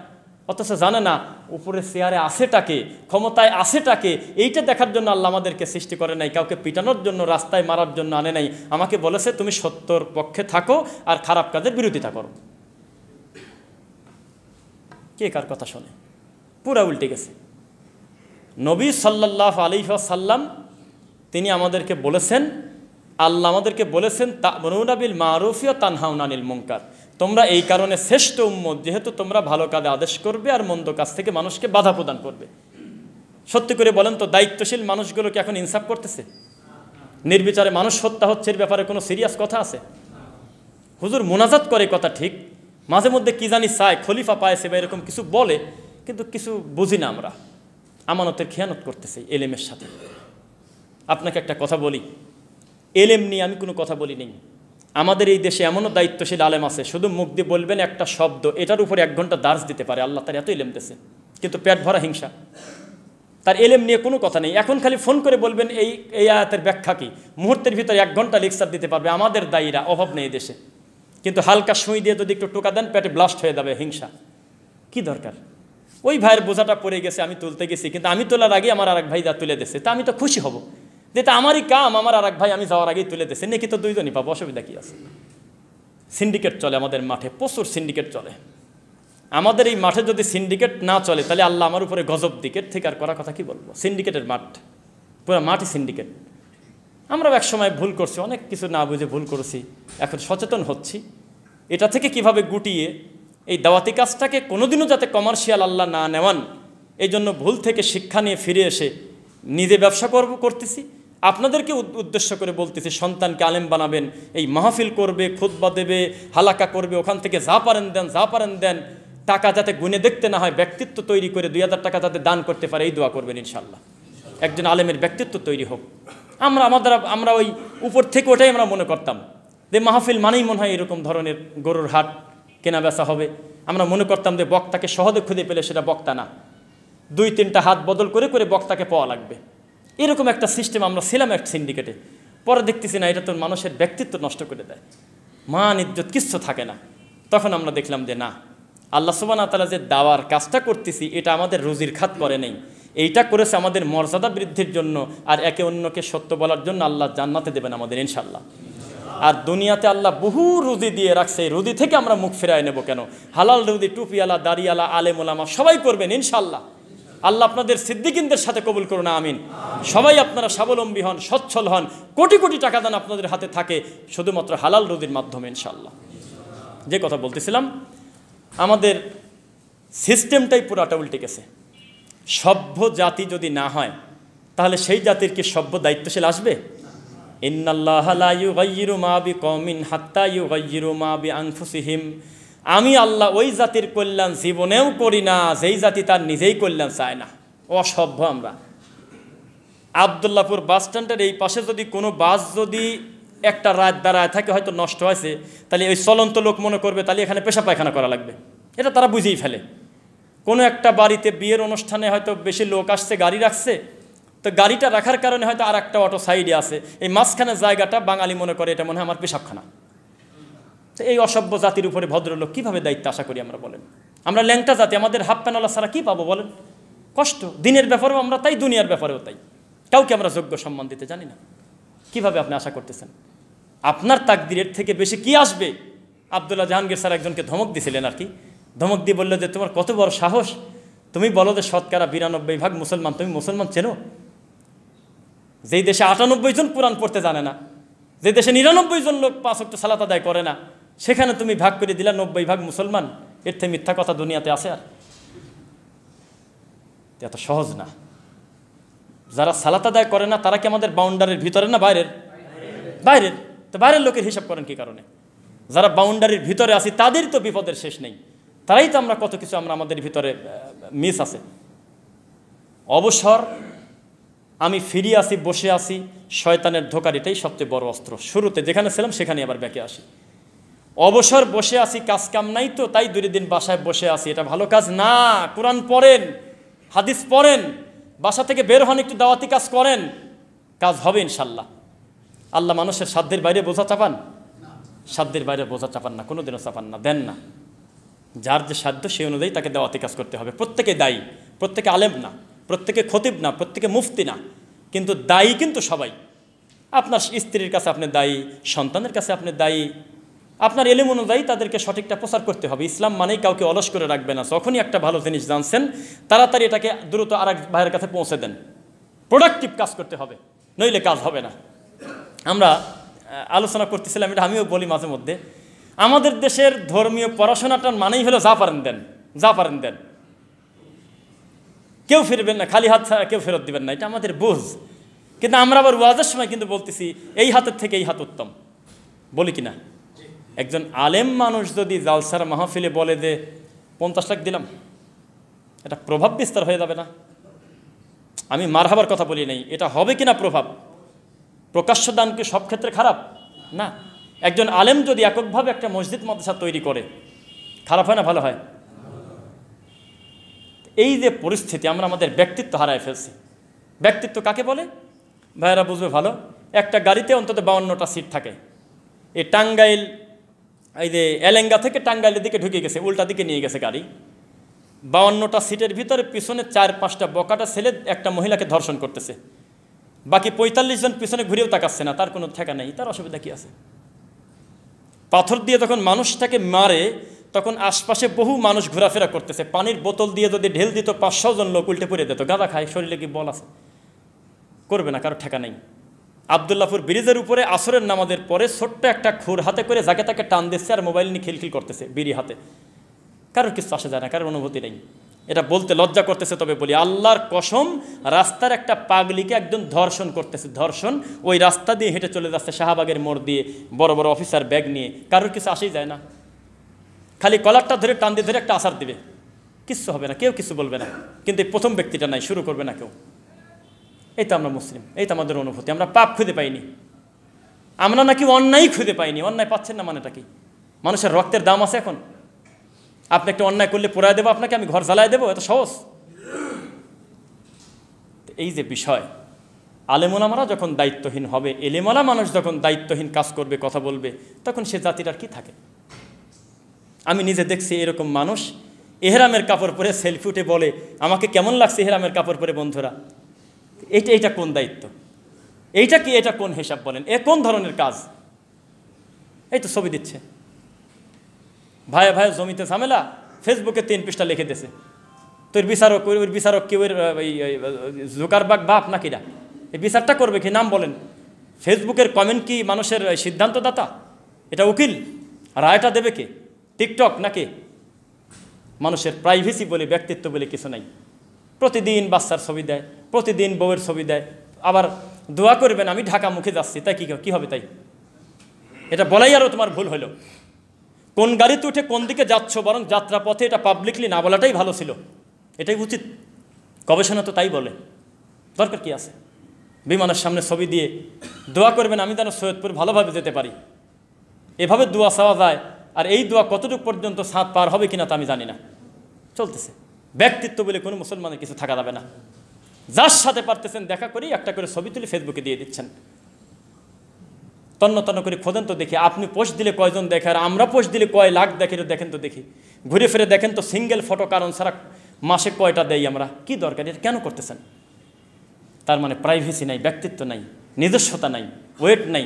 Speaker 1: অথচ জানে না উপরে চেয়ারে আসেটাকে, ক্ষমতায় আসেটাকে, এইটা দেখার জন্য আল্লাহ আমাদেরকে সৃষ্টি করে নাই। কাউকে পিটানোর জন্য, রাস্তায় মারার জন্য আনে নাই। আমাকে বলেছে তুমি সত্যর পক্ষে থাকো আর খারাপ কাজের বিরোধিতা করো। কে কার কথা শোনে? পুরা উল্টে গেছে। নবী সাল্লাল্লাহু আলাইহি ওয়াসাল্লাম তিনি আমাদেরকে বলেছেন, আল্লাহ আমাদেরকে বলেছেন, তা'মুরুনা বিল মা'রুফ ওয়া তানহাউনা আনিল মুনকার, তোমরা এই কারণে শ্রেষ্ঠ উম্মত যেহেতু তোমরা ভালো কাজে আদেশ করবে আর মন্দ কাজ থেকে মানুষকে বাধা প্রদান করবে। সত্যি করে বলেন তো, দায়িত্বশীল মানুষগুলো কি এখন ইনসাফ করতেছে? নির্বিচারে মানুষ হত্যা হচ্ছে, এর ব্যাপারে কোনো সিরিয়াস কথা আছে? হুজুর মোনাজাত করে কথা ঠিক, মাঝে মধ্যে কি জানি চায়, খলিফা পাইছে বা এরকম কিছু বলে, কিন্তু কিছু বুঝি না আমরা। আমানতের খেয়ানত করতেছে এলেমের সাথে। আপনাকে একটা কথা বলি, এলেম নিয়ে আমি কোনো কথা বলি নেই। আমাদের এই দেশে এমনও দায়িত্বশীল আলেম আছে, শুধু মুখ দিয়ে বলবেন একটা শব্দ, এটার উপরে 1 ঘন্টা দার্স দিতে পারে, আল্লাহ তার এত এলেম দিয়েছে, কিন্তু পেট ভরা হিংসা। তার এলেম নিয়ে কোনো কথা নেই। এখন খালি ফোন করে বলবেন এই আয়াতের ব্যাখ্যা কি, মুহূর্তের ভিতরে 1 ঘন্টা লেকচার দিতে পারবে। আমাদের দায়ীরা অভাব নেই দেশে, কিন্তু হালকা সুই দিয়ে যদি একটু টোকা দেন পেটে ব্লাস্ট হয়ে যাবে হিংসা। কি দরকার? ওই ভাইয়ের বোঝাটা পড়ে গেছে, আমি তুলতে গেছি, কিন্তু আমি তোলার আগে আমার আরেক ভাই যা তুলে দিয়েছে তা আমি তো খুশি হব, যেটা আমারই কাম, আমার আরেক ভাই আমি যাওয়ার আগেই তুলে দিয়েছে, নাকি তো 2 জনই পাবো, অসুবিধা কি আছে? সিন্ডিকেট চলে আমাদের মাঠে, প্রচুর সিন্ডিকেট চলে। আমাদের এই মাঠে যদি সিন্ডিকেট না চলে তাহলে আল্লাহ আমার উপরে গজব দিকের থেকে আর করার কথা কি বলবো। সিন্ডিকেটের মাঠ, পুরো মাঠই সিন্ডিকেট। আমরাও এক সময় ভুল করছি, অনেক কিছু না বুঝে ভুল করেছি, এখন সচেতন হচ্ছি এটা থেকে কিভাবে গুটিয়ে এই দাওয়াতি কাজটাকে কোনোদিনও যাতে কমার্শিয়াল আল্লাহ না নেওয়ান, এই জন্য ভুল থেকে শিক্ষা নিয়ে ফিরে এসে নিজে ব্যবসা করতেছি। আপনাদেরকে উদ্দেশ্য করে বলতেছি, সন্তানকে আলেম বানাবেন, এই মাহফিল করবে, খুতবা দেবে, হালাকা করবে, ওখান থেকে যা পারেন দেন, যা পারেন দেন, টাকা যাতে গুনে দেখতে না হয়, ব্যক্তিত্ব তৈরি করে 2000 টাকা যাতে দান করতে পারে, এই দোয়া করবেন ইনশাল্লাহ। একজন আলেমের ব্যক্তিত্ব তৈরি হোক। আমরা ওই উপর থেকে ওটাই আমরা মনে করতাম যে মাহফিল মানেই মনে হয় এরকম ধরনের গরুর হাট কেনা বেচা হবে। আমরা মনে করতাম যে বক্তাকে সহজে খুঁজে পেলে সেটা বক্তা না, 2-3টা হাত বদল করে করে বক্তাকে পাওয়া লাগবে, এরকম একটা সিস্টেম আমরা ছিলাম এক সিন্ডিকেটে। পরে দেখতেছি না, এটা তো মানুষের ব্যক্তিত্ব নষ্ট করে দেয়, মান ইজ্জত কিচ্ছু থাকে না। তখন আমরা দেখলাম যে না, আল্লাহ সুবহানাহু ওয়া তাআলা যে দাওয়ার কাজটা করতেছি এটা আমাদের রুজির খাত করে নেই, এইটা করেছে আমাদের মর্যাদা বৃদ্ধির জন্য আর একে অন্যকে সত্য বলার জন্য। আল্লাহ জান্নাতে দেবেন আমাদের ইনশাল্লাহ। আর দুনিয়াতে আল্লাহ বহু রুজি দিয়ে রাখছে, এই রুজি থেকে আমরা মুখ ফেরায় নেব কেন? হালাল রুজি টুপিওয়ালা, দাড়িওয়ালা, আলেম ওলামা সবাই করবেন ইনশাল্লাহ। আল্লাহ আপনাদের সিদ্দিকিনদের সাথে কবুল করুন, আমিন। সবাই আপনারা স্বাবলম্বী হন, সচ্ছল হন, কোটি কোটি টাকা দান আপনাদের হাতে থাকে শুধুমাত্র হালাল রুজির মাধ্যমে ইনশাল্লাহ। যে কথা বলতেছিলাম, আমাদের সিস্টেমটাই পুরাটা উল্টে গেছে। সভ্য জাতি যদি না হয় তাহলে সেই জাতির কি সভ্য দায়িত্বশীল আসবে? ইন্নাল্লাহা লা ইউগাইয়িরু মা বিকওমিন হাত্তা ইউগাইয়িরু মা বিআনফুসিহিম। আমি আল্লাহ ওই জাতির কল্যাণ জীবনেও করি না যেই জাতি তার নিজেই কল্যাণ চায় না। অসভ্য আমরা। আবদুল্লাহপুর বাস স্ট্যান্ডের এই পাশে যদি কোনো বাস যদি একটা রাত দাঁড়ায় থাকে, হয়তো নষ্ট হয়েছে, তাহলে ওই চলন্ত লোক মনে করবে তাহলে এখানে পেশাব পায়খানা করা লাগবে। এটা তারা বুঝেই ফেলে। কোনো একটা বাড়িতে বিয়ের অনুষ্ঠানে হয়তো বেশি লোক আসছে, গাড়ি রাখছে, তো গাড়িটা রাখার কারণে হয়তো আর একটা অটো সাইডে আছে, এই মাঝখানের জায়গাটা বাঙালি মনে করে এটা মনে হয় আমার পেশাবখানা। তো এই অসভ্য জাতির উপরে ভদ্রলোক কীভাবে দায়িত্ব আশা করি আমরা? বলেন, আমরা ল্যাংটা জাতি, আমাদের হাফ প্যানওয়ালা ছাড়া কী পাবো বলেন? কষ্ট। দিনের ব্যাপারেও আমরা তাই, দুনিয়ার ব্যাপারেও তাই। কাউকে আমরা যোগ্য সম্মান দিতে জানি না। কিভাবে আপনি আশা করতেছেন আপনার তাকদিরের থেকে বেশি কি আসবে? আব্দুল্লাহ জাহাঙ্গীর স্যার একজনকে ধমক দিছিলেন আর কি, ধমক দিয়ে বললো যে তোমার কত বড় সাহস, তুমি বলো যে শতকরা 92% মুসলমান, তুমি মুসলমান চেনো? যেই দেশে 98 জন কোরআন পড়তে জানে না, যে দেশে 99 জন লোক 5 ওয়াক্ত সালাত আদায় করে না, সেখানে তুমি ভাগ করে দিলা 90% মুসলমান। এর থেকে মিথ্যা কথা দুনিয়াতে আছে আর? এত সহজ না। যারা সালাত আদায় করে না তারা কি আমাদের বাউন্ডারির ভিতরে না বাইরের? বাইরের। তো বাইরের লোকের হিসাব করেন কি কারণে? যারা বাউন্ডারির ভিতরে আছি তাদের তো বিপদের শেষ নেই, তারাই তো আমরা কত কিছু আমাদের ভিতরে মিস আছে। অবসর, আমি ফিরে আসি, বসে আসি, শয়তানের ধোকার এটাই সবচেয়ে বড় অস্ত্র। শুরুতে যেখানে ছিলাম সেখানে আবার ব্যাকে আসি। অবসর, বসে আসি, কাজ কাম নাই তো তাই 2 দিন বাসায় বসে আসি, এটা ভালো কাজ না। কোরআন পড়েন, হাদিস পড়েন, বাসা থেকে বের হন, একটু দাওয়াতি কাজ করেন, কাজ হবে ইনশাল্লাহ। আল্লাহ মানুষের সাধ্যের বাইরে বোঝা চাপান? সাধ্যের বাইরে বোঝা চাপান না, কোনোদিনও চাপান না, দেন না। যার যে সাধ্য সেই অনুযায়ী তাকে দাওয়াতি কাজ করতে হবে। প্রত্যেকে দায়ী, প্রত্যেকে আলেম না, প্রত্যেকে খতিব না, প্রত্যেকে মুফতি না, কিন্তু দায়ী কিন্তু সবাই। আপনার স্ত্রীর কাছে আপনি দায়ী, সন্তানের কাছে আপনি দায়ী, আপনার এলেম অনুযায়ী তাদেরকে সঠিকটা প্রচার করতে হবে। ইসলাম মানেই কাউকে অলস করে রাখবে না। যখনই একটা ভালো জিনিস জানছেন তাড়াতাড়ি এটাকে দ্রুত আরেক ভাইয়ের কাছে পৌঁছে দেন। প্রোডাক্টিভ কাজ করতে হবে, নইলে কাজ হবে না। আমরা আলোচনা করতেছিলাম, এটা আমিও বলি মাঝে মধ্যে, আমাদের দেশের ধর্মীয় পড়াশোনাটার মানেই হলো যা পারেন দেন, যা পারেন দেন, কেউ ফিরবেন না, খালি হাত ছাড়া কেউ ফেরত দিবেন না, এটা আমাদের বুঝ। কিন্তু আমরা আবার ওয়াজের সময় কিন্তু বলতেছি এই হাতের থেকে এই হাত উত্তম, বলি কিনা? একজন আলেম মানুষ যদি জালসার মাহফিলে বলে যে 50 লাখ দিলাম, এটা প্রভাব বিস্তার হয়ে যাবে না? আমি মারহাবার কথা বলি নাই, এটা হবে কিনা প্রভাব। প্রকাশ্য দান কি সব ক্ষেত্রে খারাপ? না। একজন আলেম যদি এককভাবে একটা মসজিদ মাদ্রাসা তৈরি করে, খারাপ হয় না ভালো হয়? এই যে পরিস্থিতি, আমরা আমাদের ব্যক্তিত্ব হারায় ফেলছি। ব্যক্তিত্ব কাকে বলে ভাইয়েরা বুঝবে ভালো। একটা গাড়িতে অন্তত 52টা সিট থাকে। এই টাঙ্গাইল, এই যে এলেঙ্গা থেকে টাঙ্গাইলের দিকে ঢুকে গেছে, উল্টা দিকে নিয়ে গেছে গাড়ি। 52টা সিটের ভিতরে পিছনে 4-5টা বকাটা ছেলে একটা মহিলাকে ধর্ষণ করতেছে, বাকি 45 জন পিছনে ঘুরেও তাকাচ্ছে না, তার কোনো ঠেকা নেই, তার অসুবিধা কি আছে? পাথর দিয়ে তখন মানুষটাকে মারে, তখন আশপাশে বহু মানুষ ঘোরাফেরা করতেছে। পানির বোতল দিয়ে যদি ঢেল দিত 500 জন লোক উল্টে পড়ে দিত। গাঁদা খায়, শরীরে কি বল আছে? করবে না, কারো ঠেকা নেই। আবদুল্লাপুর ব্রিজের উপরে আসরের নামাজের পরে ছোট্ট একটা খুর হাতে করে যাকে তাকে টান দিচ্ছে আর মোবাইল নিয়ে খিলখিল করতেছে বিড়ি হাতে। কারোর কিছু আসে যায় না, কারোর অনুভূতি নেই। এটা বলতে লজ্জা করতেছে, তবে বলি আল্লাহর কসম, রাস্তার একটা পাগলিকে একদম ধর্ষণ করতেছে, ধর্ষণ। ওই রাস্তা দিয়ে হেঁটে চলে যাচ্ছে শাহবাগের মোড় দিয়ে, বড় বড় অফিসার ব্যাগ নিয়ে, কারোর কিছু আসেই যায় না। খালি কলারটা ধরে টান দিয়ে ধরে একটা আসার দিবে, কিচ্ছু হবে না, কেউ কিছু বলবে না। কিন্তু এই প্রথম ব্যক্তিটা নাই, শুরু করবে না কেউ। এই তো আমরা মুসলিম, এই তো আমাদের অনুভূতি। আমরা পাপ খুঁজে পাইনি, আমরা নাকি অন্যায় খুঁজে পাইনি। অন্যায় পাচ্ছেন না মানেটা কি? মানুষের রক্তের দাম আছে এখন? আপনি একটা অন্যায় করলে পোড়ায় দেবো আপনাকে, আমি ঘর জ্বালায় দেবো, এত সহজ? এই যে বিষয়, আলেমোলামারা যখন দায়িত্বহীন হবে, এলেমওয়ালা মানুষ যখন দায়িত্বহীন কাজ করবে, কথা বলবে, তখন সে জাতির আর কি থাকে? আমি নিজে দেখছি এরকম মানুষ এহরামের কাপড় পরে সেলফি উঠে বলে, আমাকে কেমন লাগছে এহরামের কাপড় পরে বন্ধুরা। এইটা কোন দায়িত্ব? এইটা কি? এটা কোন হিসাব বলেন? এ কোন ধরনের কাজ? এই তো ছবি দিচ্ছে, ভাই ভাই জমিতে ঝামেলা, ফেসবুকে 3 পৃষ্ঠা লিখে দিয়েছে। তোর বিচারক, ওর বিচারক কি? ওই জুকারবার্গ বাপ নাকি? এই বিচারটা করবে কি? নাম বলেন। ফেসবুকের কমেন্ট কি মানুষের সিদ্ধান্তদাতা? এটা উকিল? রায়টা দেবে কে? টিকটক নাকি? মানুষের প্রাইভেসি বলে, ব্যক্তিত্ব বলে কিছু নাই। প্রতিদিন বাচ্চার ছবি দেয়, প্রতিদিন বউয়ের ছবি দেয়, আবার দোয়া করবেন আমি ঢাকা মুখে যাচ্ছি, তাই কি হবে? তাই এটা বলাই আরও তোমার ভুল হলো। কোন গাড়িতে উঠে কোন দিকে যাচ্ছ, বরং যাত্রা পথে এটা পাবলিকলি না বলাটাই ভালো ছিল, এটাই উচিত। গবেষণা তো তাই বলে, দরকার কি আছে? বিমানের সামনে ছবি দিয়ে দোয়া করবেন আমি যেন সৈয়দপুর ভালোভাবে যেতে পারি, এভাবে দোয়া চাওয়া যায়। আর এই দোয়া কতটুকু পর্যন্ত ছাদ পার হবে কিনা তা আমি জানি না, চলতেছে। ব্যক্তিত্ব বলে কোনো মুসলমানের কিছু থাকা যাবে না। যার সাথে পারতেছেন দেখা করি, একটা করে ছবি তুলে ফেসবুকে দিয়ে দিচ্ছেন। তন্ন তন্ন করে খোঁজেন তো দেখি, আপনি পোস্ট দিলে কয়জন দেখে, আর আমরা পোস্ট দিলে কয় লাখ দেখে, দেখেন তো দেখি। ঘুরে ফিরে দেখেন তো সিঙ্গেল ফটো কারণ ছাড়া মাসে কয়টা দেই আমরা? কি দরকার? এটা কেন করতেছেন? তার মানে প্রাইভেসি নাই, ব্যক্তিত্ব নাই, নিজস্বতা নাই, ওয়েট নাই।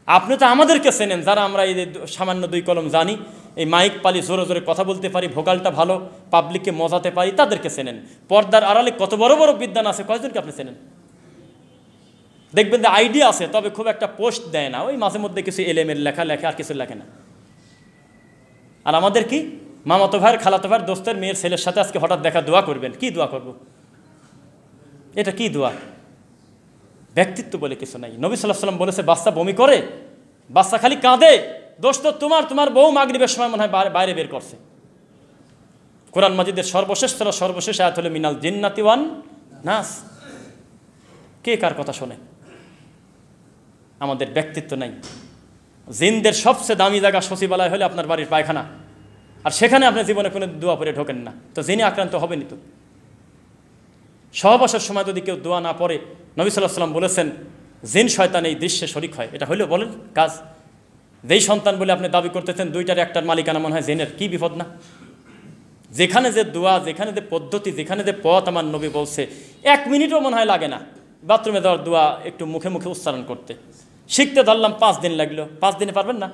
Speaker 1: আপনি তো আমাদেরকে চেনেন, যারা আমরা এই সামান্য 2 কলম জানি, এই মাইক পালি, জোরে জোরে কথা বলতে পারি, ভোকালটা ভালো, পাবলিককে মজাতে পারি, তাদেরকে চেনেন। পর্দার আড়ালে কত বড় বড় বিদ্বান আছে, কয়জনকে আপনি চেনেন? দেখবেন যে আইডিয়া আছে, তবে খুব একটা পোস্ট দেয় না, ওই মাঝে মধ্যে কিছু এলেমের লেখা লেখে, আর কিছু লেখে না। আর আমাদের কি? মামাতো ভাইয়ের, খালাতো ভাইয়ের, দোস্তের মেয়ের ছেলের সাথে আজকে হঠাৎ দেখা, দোয়া করবেন। কি দোয়া করব? এটা কি দোয়া? ব্যক্তিত্ব বলে কিছু নাই। নবী সাল্লাল্লাহু আলাইহি ওয়াসাল্লাম বলেছে, বাচ্চা বমি করে, বাচ্চা খালি কাঁদে, দোষ তো তোমার বউ মাগরিবের সময় মনে হয় বাইরে বের করছে। কোরআন মাজিদের সর্বশেষ আয়াত হলো মিনাল জিন্নাতি ওয়ান নাস। কে কার কথা শোনে? আমাদের ব্যক্তিত্ব নাই। জিনদের সবচেয়ে দামি জায়গা সচিবালয় হলে আপনার বাড়ির পায়খানা, আর সেখানে আপনি জীবনে কোনো দোয়া পড়ে ঢোকেন না, তো জিনে আক্রান্ত হবেনি তো। সহবাসের সময় যদি কেউ দোয়া না পড়ে, নবী সাল্লাল্লাহু আলাইহি ওয়াসাল্লাম বলেছেন জিন শয়তান এই দৃশ্যে শরিক হয়। এটা হইলো বলেন কাজ? যেই সন্তান বলে আপনি দাবি করতেছেন 2টার 1টার মালিকানা মনে হয় জিনের, কি বিপদ না? যেখানে যে দোয়া, যেখানে যে পদ্ধতি, যেখানে যে পথ আমার নবী বলছে, 1 মিনিটও মনে হয় লাগে না বাথরুমে যাওয়ার দোয়া একটু মুখে মুখে উচ্চারণ করতে। শিখতে ধরলাম 5 দিন লাগলো, 5 দিনে পারবেন না?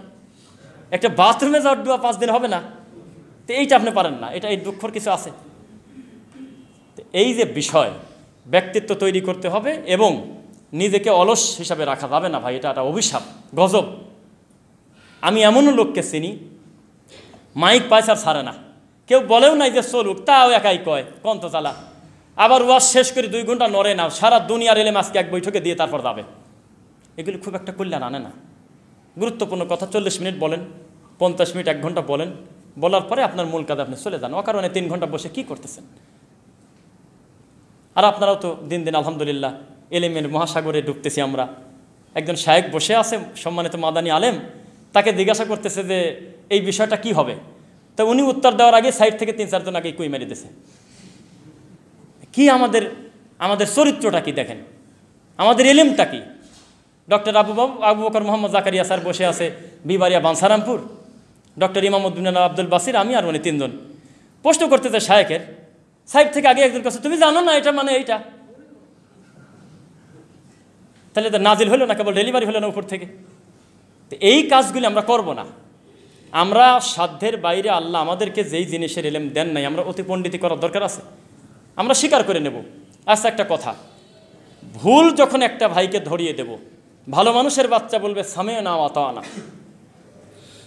Speaker 1: একটা বাথরুমে যাওয়ার দোয়া 5 দিন হবে না? তো এইটা আপনি পারেন না, এটা এই দুঃখর কিছু আছে। এই যে বিষয়, ব্যক্তিত্ব তৈরি করতে হবে এবং নিজেকে অলস হিসাবে রাখা যাবে না ভাই, এটা একটা অভিশাপ, গজব। আমি এমনও লোককে চিনি, মাইক পয়সা ছাড়ে না, কেউ বলেও নাই যে চলুক, তাও একাই কয় কন্ত চালা, আবার ওয়াজ শেষ করে 2 ঘন্টা নড়ে না, সারা দুনিয়ার এলেম আজকে এক বৈঠকে দিয়ে তারপর যাবে। এগুলি খুব একটা কল্যাণ আনে না। গুরুত্বপূর্ণ কথা 40 মিনিট বলেন, 50 মিনিট, 1 ঘন্টা বলেন, বলার পরে আপনার মূল কাজে আপনি চলে যান। অকারণে 3 ঘন্টা বসে কি করতেছেন? আর আপনারাও তো দিন দিন আলহামদুলিল্লাহ এলেমের মহাসাগরে ডুবতেছি আমরা। একজন শায়েখ বসে আছে, সম্মানিত মাদানী আলেম, তাকে জিজ্ঞাসা করতেছে যে এই বিষয়টা কি হবে। তো উনি উত্তর দেওয়ার আগে সাইড থেকে 3-4 জন আগে কুই মেরে দিতেছে। কি আমাদের চরিত্রটা কি দেখেন, আমাদের এলেমটা কি। ডক্টর আবু বকর মোহাম্মদ জাকারিয়া স্যার বসে আছে বিবারিয়া বানসারামপুর, ডক্টর ইমামউদ্দিন আব্দুল বাসির, আমি আর উনি 3 জন প্রশ্ন করতেছে শায়েখের। সাইড থেকে আগে একজন কাছে, তুমি জানো না এটা মানে এইটা? তাহলে তো নাজিল হলো না, কেবল ডেলিভারি হলো না উপর থেকে। তো এই কাজগুলি আমরা করব না। আমরা সাধ্যের বাইরে আল্লাহ আমাদেরকে যেই জিনিসের এলেম দেন নাই, আমরা অতি পণ্ডিতি করার দরকার আছে, আমরা স্বীকার করে নেব। আচ্ছা, একটা কথা, ভুল যখন একটা ভাইকে ধরিয়ে দেব, ভালো মানুষের বাচ্চা বলবে সামে না আতানা,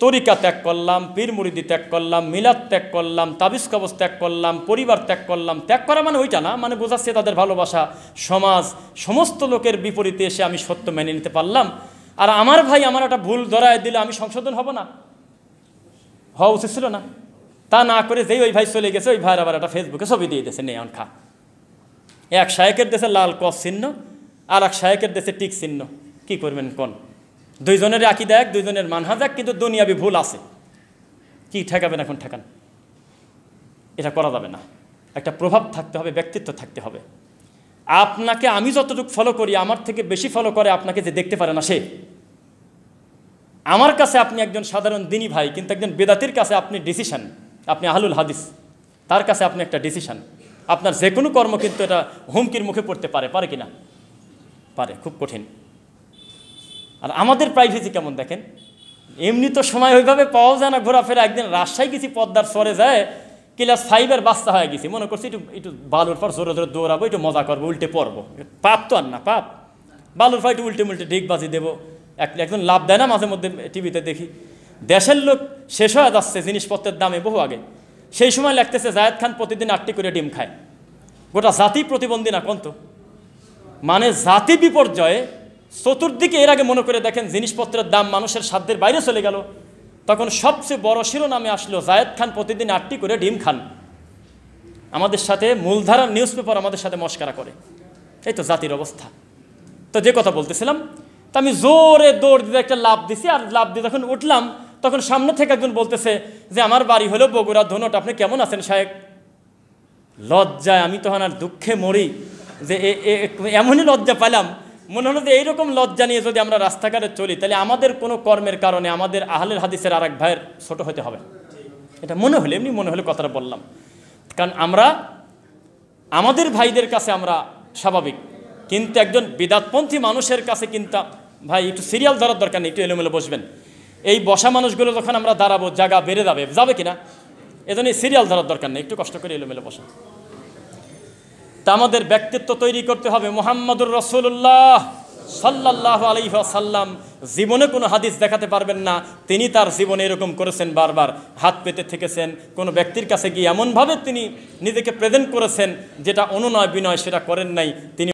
Speaker 1: তরিকা ত্যাগ করলাম, পীর মুরিদি ত্যাগ করলাম, মিলাদ ত্যাগ করলাম, তাবিজ কবজ ত্যাগ করলাম, পরিবার ত্যাগ করলাম। ত্যাগ করা মানে ওইটা না, মানে বোঝাচ্ছে তাদের ভালোবাসা, সমাজ, সমস্ত লোকের বিপরীতে এসে আমি সত্য মেনে নিতে পারলাম। আর আমার ভাই আমার একটা ভুল ধরায় দিলে আমি সংশোধন হব না, হওয়া উচিত ছিল না। তা না করে যেই ওই ভাই চলে গেছে, ওই ভাইয়ের আবার একটা ফেসবুকে ছবি দিয়ে দিয়েছে নেয়ন খা। এক শায়েকের দেশে লাল ক্রস চিহ্ন, আর এক শায়েকের দেশে টিক চিহ্ন। কি করবেন কোন? দুইজনের আকীদা এক, দুইজনের মানহাজ এক, কিন্তু দুনিয়াবি ভুল আছে। কি ঠেকাবেন এখন? ঠেকান। এটা করা যাবে না। একটা প্রভাব থাকতে হবে, ব্যক্তিত্ব থাকতে হবে। আপনাকে আমি যতটুকু ফলো করি, আমার থেকে বেশি ফলো করে আপনাকে যে দেখতে পারে না সে। আমার কাছে আপনি একজন সাধারণ দিনী ভাই, কিন্তু একজন বেদাতির কাছে আপনি ডিসিশন, আপনি আহলুল হাদিস, তার কাছে আপনি একটা ডিসিশন। আপনার যে কোনো কর্ম কিন্তু এটা হুমকির মুখে পড়তে পারে কি না? পারে, খুব কঠিন। আর আমাদের প্রাইভেসি কেমন দেখেন, এমনি তো সময় ওইভাবে পাওয়া যায় না ঘোরাফেরা। একদিন রাজশাহী গেছি, পদ্মার সরে যায়, ক্লাস 5-এর বাচ্চা হয়ে গেছি, মনে করছি একটু বালুর পর জোরে জোরে দৌড়াবো, একটু মজা করবো, উল্টে পড়বো। পাপ তো আর না, পাপ। বালুর পর একটু উল্টে ডিগবাজি দেবো। একজন লাভ দেয় না, মাঝে মধ্যে টিভিতে দেখি, দেশের লোক শেষ হয়ে যাচ্ছে জিনিসপত্রের দামে বহু আগে। সেই সময় লাগতেছে জায়েদ খান প্রতিদিন 8টি করে ডিম খায়। গোটা জাতি প্রতিবন্ধী না কোন? তো মানে জাতি বিপর্যয়ে চতুর্দিকে। এর আগে মনে করে দেখেন জিনিসপত্রের দাম মানুষের সাধ্যের বাইরে চলে গেল, তখন সবচেয়ে বড় শিরোনামে আসলো জায়েদ খান প্রতিদিন 8টি করে ডিম খান। আমাদের সাথে মূলধারার নিউজ পেপার আমাদের সাথে মস্করা করে। এই তো জাতির অবস্থা। তো যে কথা বলতেছিলাম, তো আমি জোরে দৌড় দিতে একটা লাভ দিছি, আর লাভ দিয়ে যখন উঠলাম, তখন সামনে থেকে একজন বলতেছে যে আমার বাড়ি হলো বগুড়া ধনট, আপনি কেমন আছেন সাহেব? লজ্জায় আমি তখন আর দুঃখে মরি যে এমনই লজ্জা পেলাম। মনে হলো যে এইরকম লজ্জা নিয়ে যদি আমরা রাস্তাঘাটে চলি, তাহলে আমাদের কোনো কর্মের কারণে আমাদের আহলের হাদিসের আর এক ভাইয়ের ছোট হতে হবে। এটা মনে হলো, এমনি মনে হলো কথাটা বললাম। কারণ আমরা আমাদের ভাইদের কাছে আমরা স্বাভাবিক, কিন্তু একজন বিদাতপন্থী মানুষের কাছে কিন্তু ভাই একটু সিরিয়াল ধরার দরকার নেই, একটু এলোমেলো বসবেন। এই বসা মানুষগুলো যখন আমরা দাঁড়াবো, জায়গা বেড়ে যাবে কিনা, এজন্য সিরিয়াল ধরার দরকার নেই, একটু কষ্ট করে এলোমেলো বসা। তা আমাদের ব্যক্তিত্ব তৈরি করতে হবে। মুহাম্মাদুর রাসূলুল্লাহ সাল্লাল্লাহু আলাইহি ওয়াসাল্লাম জীবনে কোনো হাদিস দেখাতে পারবেন না তিনি তার জীবনে এরকম করেছেন, বারবার হাত পেতে থেকেছেন, কোনো ব্যক্তির কাছে গিয়ে এমনভাবে তিনি নিজেকে প্রেজেন্ট করেছেন যেটা অনুনয় বিনয় সেটা করেন নাই তিনি।